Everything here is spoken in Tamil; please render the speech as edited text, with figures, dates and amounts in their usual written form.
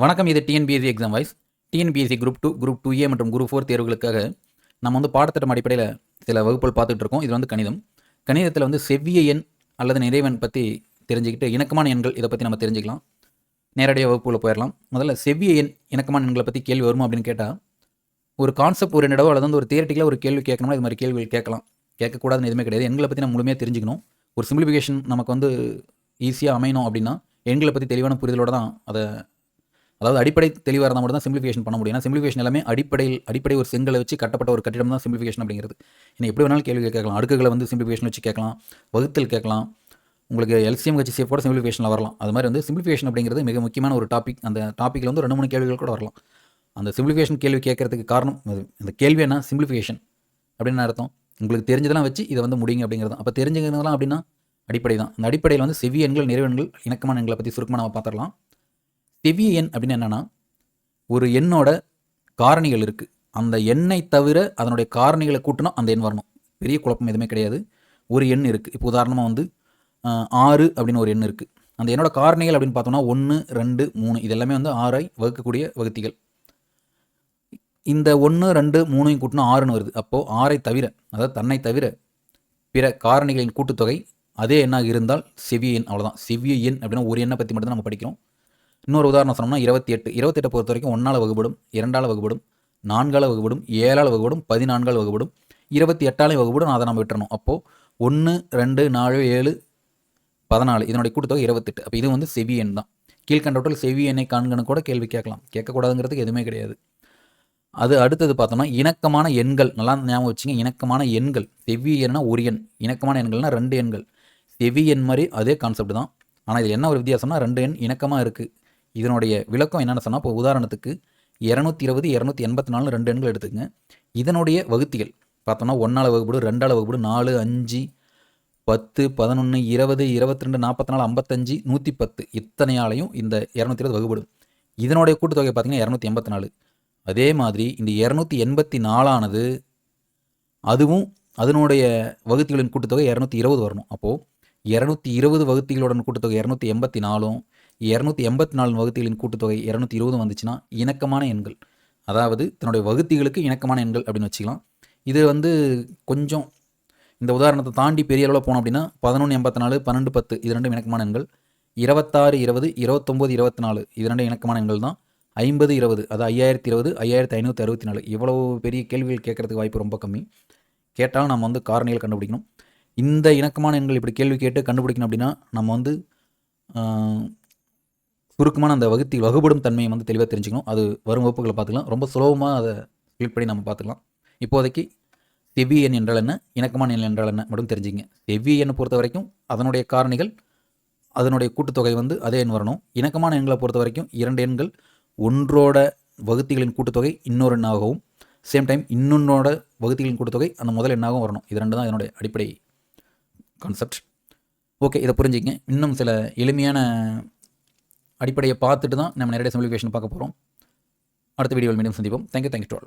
வணக்கம். இது TNPSC exam voice. TNPSC group 2, group 2A மற்றும் குரூப் 4 தேர்வுகளுக்காக நம்ம பாடத்திட்டம் அடிப்படையில் சில வகுப்புகள் பார்த்துட்டு இருக்கோம். இது கணிதம். கணிதத்தில் செவ்விய எண் அல்லது நிறைவெண் பற்றி தெரிஞ்சுக்கிட்டு இணக்கமான எண்கள் இதை பற்றி நம்ம தெரிஞ்சுக்கலாம். நேரடியாக வகுப்புகளை போயிடலாம். முதல்ல செவ்விய எண் இணக்கமான எண்களை பற்றி கேள்வி வருமா அப்படின்னு கேட்டால், ஒரு கான்செப்ட் ஒரு என்னடோ அல்லது ஒரு தியரட்டிக்கலாக ஒரு கேள்வி கேட்கணும்னா இது மாதிரி கேள்விகள் கேட்கலாம். கேட்கக்கூடாதுன்னு எதுவுமே கிடையாது. எண்களை பற்றி நம்ம முழுமையாக தெரிஞ்சுக்கணும். ஒரு சிம்பிளிஃபிகேஷன் நமக்கு ஈஸியாக அமையணும் அப்படின்னா எண்களை பற்றி தெளிவான புரிதலோடு தான் அதாவது அடிப்படை தெளிவாக இருந்தால் மட்டும் தான் சிம்பிளிஃபிகேஷன் பண்ண முடியும். ஏன்னா சிம்பிளிஃபிகேஷன் எல்லாமே அடிப்படை ஒரு செங்கலை வச்சு கட்டப்பட்ட ஒரு கட்டிடம் தான் சிம்பிளிஃபிகேஷன் அப்படிங்கிறது. இன்னும் எப்படி வேணாலும் கேள்வி கேட்கலாம். அடுக்குகளை சிம்பிளிஃபிகேஷன் வச்சு கேட்கலாம், வகுத்தல் கேட்கலாம், உங்களுக்கு எல்சிஎம் HCF கூட சிம்பிளிஃபிகேஷனில் வரலாம். அது மாதிரி சிம்பிளிஃபிகேஷன் அப்படிங்கிறது மிக முக்கியமான ஒரு டாபிக். அந்த டாப்பிக்கில் 2-3 கேள்விகள் கூட வரலாம். அந்த சிம்பிளிஃபிகேஷன் கேள்வி கேட்கறதுக்கு காரணம் இந்த கேள்வி என்ன, சிம்பிளிஃபிகேஷன் அப்படின்னு அர்த்தம். உங்களுக்கு தெரிஞ்சதெல்லாம் வச்சு இதை முடியுங்க அப்படிங்கிறது. அப்போ தெரிஞ்சுக்கிறதுலாம் அப்படின்னா அடிப்படை தான். அந்த அடிப்படையில் செவ்விய எண்கள், நிறைவெண்கள், இணக்கமான எண்களை பற்றி சுருக்கமாக நம்ம பார்த்துடலாம். செவ்விய எண் அப்படின்னு என்னென்னா, ஒரு எண்ணோட காரணிகள் இருக்குது. அந்த எண்ணை தவிர அதனுடைய காரணிகளை கூட்டினா அந்த எண் வரணும். பெரிய குழப்பம் எதுவுமே கிடையாது. ஒரு எண் இருக்குது. இப்போ உதாரணமாக 6 அப்படின்னு ஒரு எண் இருக்குது. அந்த எண்ணோட காரணிகள் அப்படின்னு பார்த்தோம்னா 1, 2, 3 இது எல்லாமே 6ஐ வகுக்கக்கூடிய வகுத்திகள். இந்த 1, 2, 3ஐயும் கூட்டினா 6ன்னு வருது. அப்போது 6ஐ தவிர, அதாவது தன்னை தவிர பிற காரணிகளின் கூட்டுத்தொகை அதே எண்ணாக இருந்தால் செவ்விய எண். அவ்வளோதான். செவ்விய எண் அப்படின்னா ஒரு எண்ணை பற்றி மட்டும் தான் நம்ம படிக்கிறோம். இன்னொரு உதாரணம் சொன்னோம்னா 28 பொறுத்த வரைக்கும் 1ஆல் வகுப்படும், 2ஆல் வகுப்படும், 4ஆல் வகுப்படும், 7ஆல் வகுப்படும், 14ஆல் வகுப்படும், 28ஆலையும் வகுப்படும். அதை நம்ம விட்டுறணும். அப்போது 1, 2, 4, 7, 14 இதனுடைய கூட்டுத்தொகை 28. அப்போ இது செவ்விய எண் தான். கீழ்கண்டவற்றில் செவ்விய எண்ணை காண்கன்னு கூட கேள்வி கேட்கலாம். கேட்கக்கூடாதுங்கிறதுக்கு எதுவுமே கிடையாது. அது அடுத்தது பார்த்தோம்னா இணக்கமான எண்கள். நல்லா ஞாபகம் வச்சுங்க. இணக்கமான எண்கள். செவ்விய எண்னா ஒரு எண், இணக்கமான எண்கள்னா 2 எண்கள். செவ்விய எண் மாதிரி அதே கான்செப்ட் தான். ஆனால் இதில் என்ன ஒரு வித்தியாசம்னா 2 எண் இணக்கமாக இருக்குது. இதனுடைய விளக்கம் என்னென்னு சொன்னால், இப்போ உதாரணத்துக்கு 220, 284 2 எண்கள் எடுத்துக்கங்க. இதனுடைய வகுத்திகள் பார்த்தோம்னா 1ஆல் வகுப்படும், 2ஆல் வகுப்படும், 4, 5, 10, 11, 20, 22, 44, 55, 110 இத்தனையாலையும் இந்த 220 வகுப்படும். இதனுடைய கூட்டுத்தொகை பார்த்தீங்கன்னா 284. அதே மாதிரி இந்த 284ஆனது அதுவும் அதனுடைய வகுத்திகளின் கூட்டுத்தொகை 220 வரணும். அப்போது 220 வகுத்திகளுடன் கூட்டுத்தொகை 284ம், 284 வகுத்திகளின் கூட்டுத்தொகை 220 வந்துச்சுன்னா இணக்கமான எண்கள். அதாவது தன்னுடைய வகுத்திகளுக்கு இணக்கமான எண்கள் அப்படின்னு வச்சுக்கலாம். இது கொஞ்சம் இந்த உதாரணத்தை தாண்டி பெரிய அளவில் போனோம் அப்படின்னா 1184, 1210 இது ரெண்டும் இணக்கமான எண்கள். 26, 20, 29, 24 இது ரெண்டும் இணக்கமான எண்கள் தான். 50, 20 அது 5020, 5564 இவ்வளவு பெரிய கேள்விகள் கேட்கறதுக்கு வாய்ப்பு ரொம்ப கம்மி. கேட்டாலும் நம்ம காரணிகள் கண்டுபிடிக்கணும். இந்த இணக்கமான எண்கள் இப்படி கேள்வி கேட்டு கண்டுபிடிக்கணும் அப்படின்னா நம்ம சுருக்கமான அந்த வகுப்படும் தன்மையை தெளிவாக தெரிஞ்சுக்கணும். அது வரும் வகுப்புகளை பார்த்துக்கலாம். ரொம்ப சுலபமாக அதை ஸ்பிளிட் பண்ணி நம்ம பார்த்துக்கலாம். இப்போதைக்கு செவ்விய எண் என்றால் என்ன, இணக்கமான எண் என்றால் என்ன மட்டும் தெரிஞ்சுங்க. செவ்விய எண்ணை பொறுத்த வரைக்கும் அதனுடைய காரணிகள், அதனுடைய கூட்டுத்தொகை அதே எண் வரணும். இணக்கமான எண்களை பொறுத்த வரைக்கும் 2 எண்கள் ஒன்றோட வகுத்திகளின் கூட்டுத்தொகை இன்னொரு எண்ணாகவும், சேம் டைம் இன்னொன்னோட வகுத்திகளின் கூட்டுத்தொகை அந்த முதல் எண்ணாகவும் வரணும். இது 2 தான் இதனுடைய அடிப்படை கான்செப்ட். ஓகே, இதை புரிஞ்சுக்கங்க. இன்னும் சில எளிமையான அடிப்படையை பார்த்துட்டு தான் நம்ம நேரடியாக சிம்பிளிஃபிகேஷன் பார்க்க போகிறோம். அடுத்த வீடியோவில் மீண்டும் சந்திப்போம். Thank you to all.